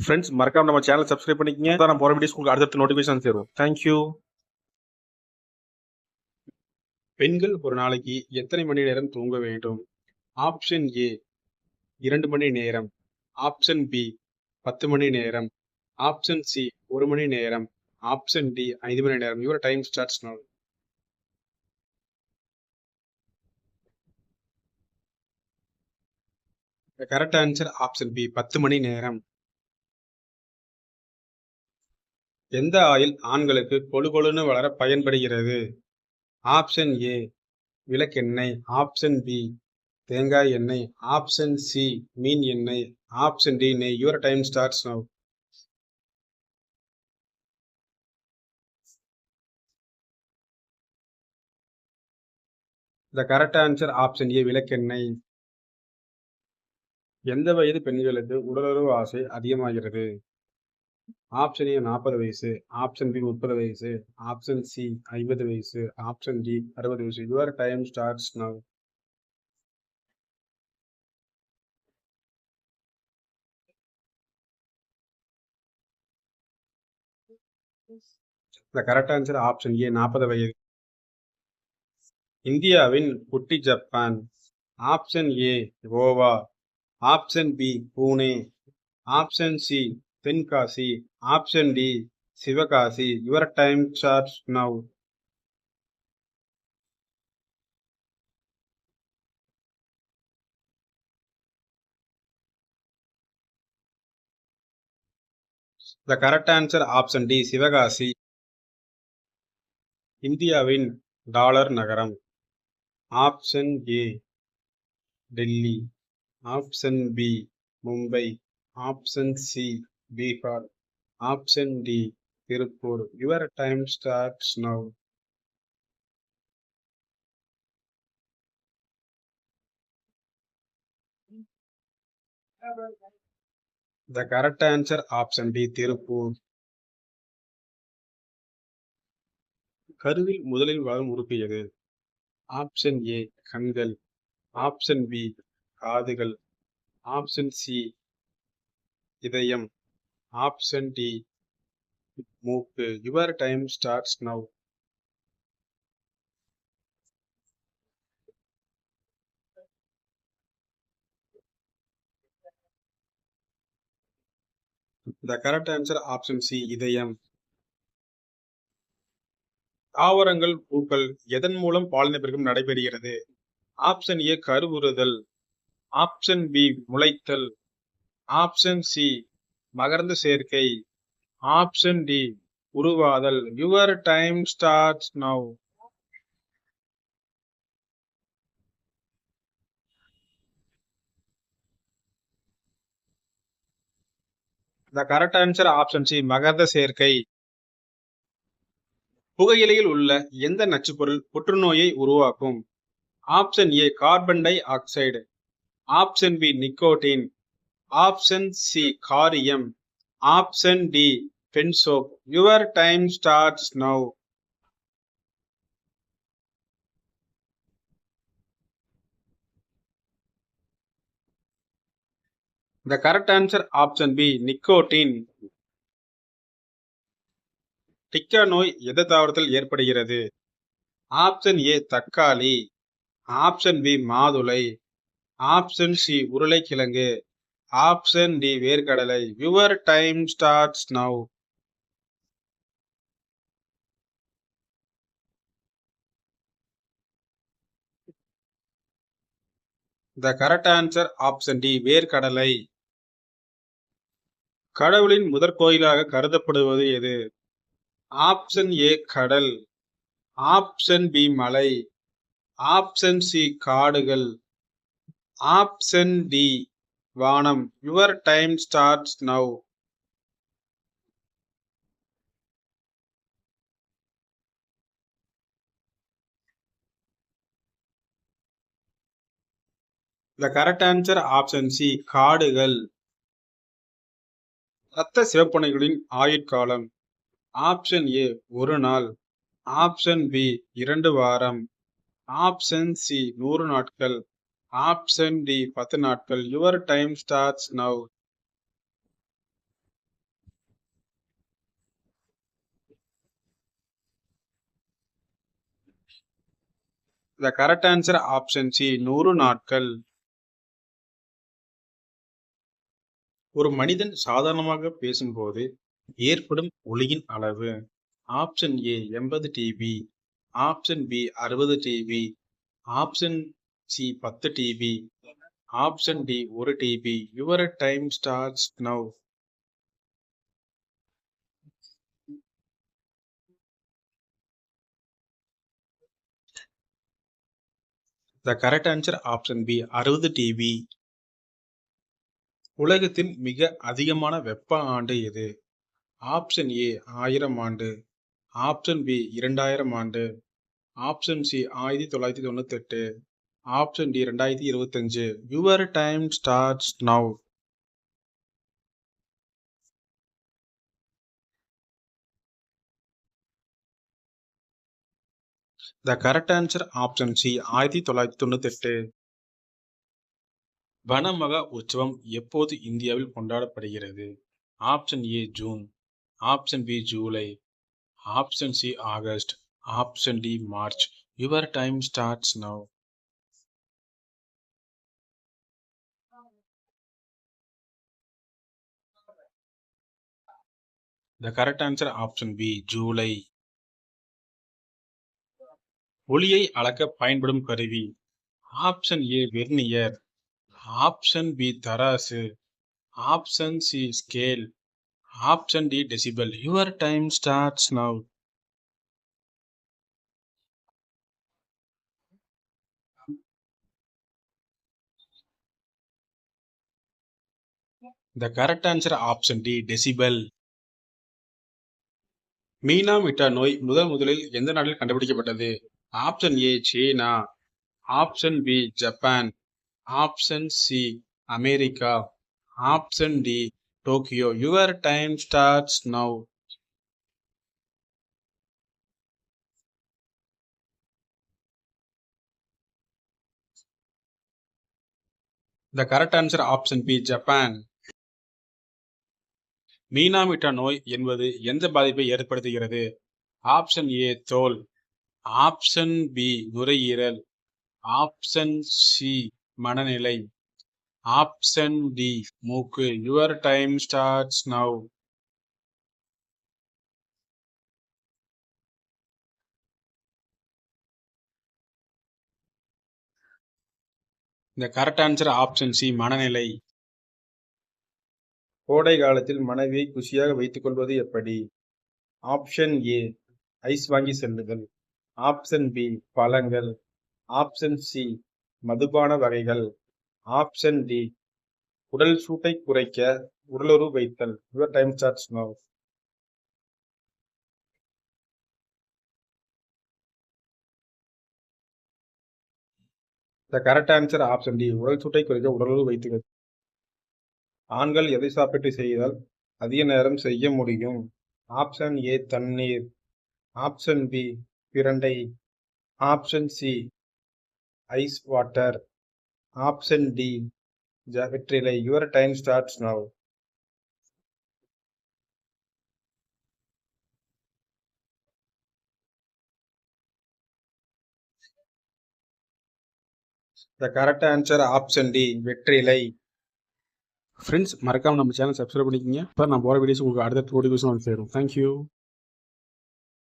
Friends மறக்காம நம்ம channel subscribe பண்ணிக்கங்க. அதான் நான் போற வீடியோஸ் உங்களுக்கு அடுத்தடுத்த நோட்டிஃபிகேஷன் சேரும். தேங்க்யூ. பெண்கள் ஒரு நாளைக்கு எத்தனை மணி நேரம் தூங்க வேண்டும்? ஆப்ஷன் ஏ 2 மணி நேரம், ஆப்ஷன் பி 10 மணி நேரம், ஆப்ஷன் சி 1 மணி நேரம், ஆப்ஷன் டி 5 மணி நேரம். Your time starts now. The correct answer option B 10 மணி நேரம். எந்த ஆயில் ஆண்களுக்கு கொழு கொழுன்னு வளர பயன்படுகிறது? ஆப்ஷன் ஏ விளக்கெண்ணெய், ஆப்ஷன் பி தேங்காய் எண்ணெய், ஆப்ஷன் சி மீன் எண்ணெய், ஆப்ஷன் டி நெய். Your time starts now. The correct answer option ஏ விளக்கெண்ணெய். எந்த வயது பெண்களுக்கு உடலுறவு ஆசை அதிகமாகிறது? ஆப்ஷன் ஏ 40 வயசு, ஆப்ஷன் பி 30 வயசு, ஆப்ஷன் சி 50 வயசு, ஆப்ஷன் டி 60 வயசு. Your time starts now. The correct answer option A 40 வயது. இந்தியாவின் குட்டி Japan. Option A Goa, option B Pune, option C Tenkasi, option D Sivakasi. Your time starts now. The correct answer option D Sivakasi. இந்தியாவின் dollar நகரம். Option A Delhi, option B Mumbai, option C Bihar, option D Tiruppur. Your time starts now. The correct answer option D Tiruppur. கருவில் முதலில் வளரும் உறுப்பு எது? Option A கண்கள், option B காதுகள், option C இதயம், ஆப்ஷன் டி மூக்கு. Your time starts now. The correct answer option C இதயம். தாவரங்கள் பூக்கள் எதன் மூலம் பாலின பெருக்கம் நடைபெறுகிறது? ஆப்ஷன் ஏ கருவுறுதல், ஆப்ஷன் பி முளைத்தல், ஆப்ஷன் சி மகரந்த சேர்க்கை, ஆப்ஷன் டி உருவாதல். Your time starts now. The correct answer option C மகரந்த சேர்க்கை. புகையிலையில் உள்ள எந்த நச்சுப்பொருள் புற்றுநோயை உருவாக்கும்? Option A carbon dioxide, option B nicotine, option C காரியம், ஆப்ஷன் டி பென்சோப். Your time starts now. The correct answer option B nicotine. டிக்கா நோய் எந்த தாவரத்தில் ஏற்படுகிறது? ஆப்ஷன் ஏ தக்காளி, ஆப்ஷன் பி மாதுளை, ஆப்ஷன் சி உருளைக்கிழங்கு, ஆப்ஷன் டி வேர்க்கடலை. Your time starts now. The correct answer option D வேர்க்கடலை. கடவுளின் முதற் கோயிலாக கருதப்படுவது எது? ஆப்ஷன் ஏ கடல், ஆப்ஷன் பி மலை, ஆப்ஷன் சி காடுகள், ஆப்ஷன் டி வானம். Your time starts now. The correct answer option C காடுகள். இரத்த சிவப்பணுக்களின் ஆயுட்காலம். ஆப்ஷன் ஏ 1 நாள், ஆப்ஷன் பி 2 வாரம், ஆப்ஷன் சி 100 நாட்கள், ஆப்ஷன் டி 10 நாட்கள். Your time starts now. The correct answer option C 100 நாட்கள். ஒரு மனிதன் சாதாரணமாக பேசும்போது ஏற்படும் ஒலியின் அளவு. Option A 80 DB, option B 60 DB, option C 10 DB, option D 1 DB. Your time starts now. The correct answer option B 60 DB. உலகத்தின் மிக அதிகமான வெப்ப ஆண்டு எது? ஆப்ஷன் ஏ 1000 ஆண்டு, ஆப்ஷன் பி 2000 ஆண்டு, option C 1998, option D 2025. Your time starts now. The correct answer option C 1998. வனமகா உற்சவம் எப்போது இந்தியாவில் கொண்டாடப்படுகிறது? Option A June, option B July, option C August, option D March. Your time starts now. The correct answer option B July. ஒலியை அளக்க பயன்படும் கருவி. Option A vernier, option B தராசு, option C scale, option D decibel. Your time starts now. The correct answer option D decibel. மீனா மிட்டா நோய் முதலில் எந்த நாட்டில் கண்டுபிடிக்கப்பட்டது? Option A China, option B Japan, option C America, option D Tokyo. Your time starts now. The correct answer option B Japan. மீனா மிட்டா நோய் என்பது எந்த பாதிப்பை ஏற்படுத்துகிறது? ஆப்ஷன் ஏ தோல், ஆப்ஷன் பி நுரையீரல், ஆப்ஷன் சி மனநிலை, ஆப்ஷன் டி மூக்கு. Your time starts now. The correct answer option C மனநிலை. கோடை காலத்தில் மனைவியை குஷியாக வைத்துக் கொள்வது எப்படி? ஆப்ஷன் ஏ ஐஸ் வாங்கி செல்லுதல், ஆப்ஷன் பி பழங்கள், ஆப்ஷன் சி மதுபான வகைகள், ஆப்ஷன் டி உடல் சூட்டை குறைக்க உடலுறவு வைத்தல். Your time starts now. The correct answer option D உடல் சூட்டை குறைக்க உடலுறவு வைத்துகள். ஆண்கள் எதை சாப்பிட்டு செய்தால் அதிக நேரம் செய்ய முடியும்? ஆப்ஷன் ஏ தண்ணீர், ஆப்ஷன் பி பிரண்டை, option C ice water, option D வெற்றிலை. Your time starts now. The correct answer option D வெற்றிலை. ஃப்ரெண்ட்ஸ் மறக்காம நம்ம சேனல் சப்ஸ்கிரைப் பண்ணிக்கோங்க. இப்போ நான் போகிற வீடியோஸ் உங்களுக்கு அடுத்த நோட்டிஃபிகேஷன் வந்து சேரும். தேங்க்யூ.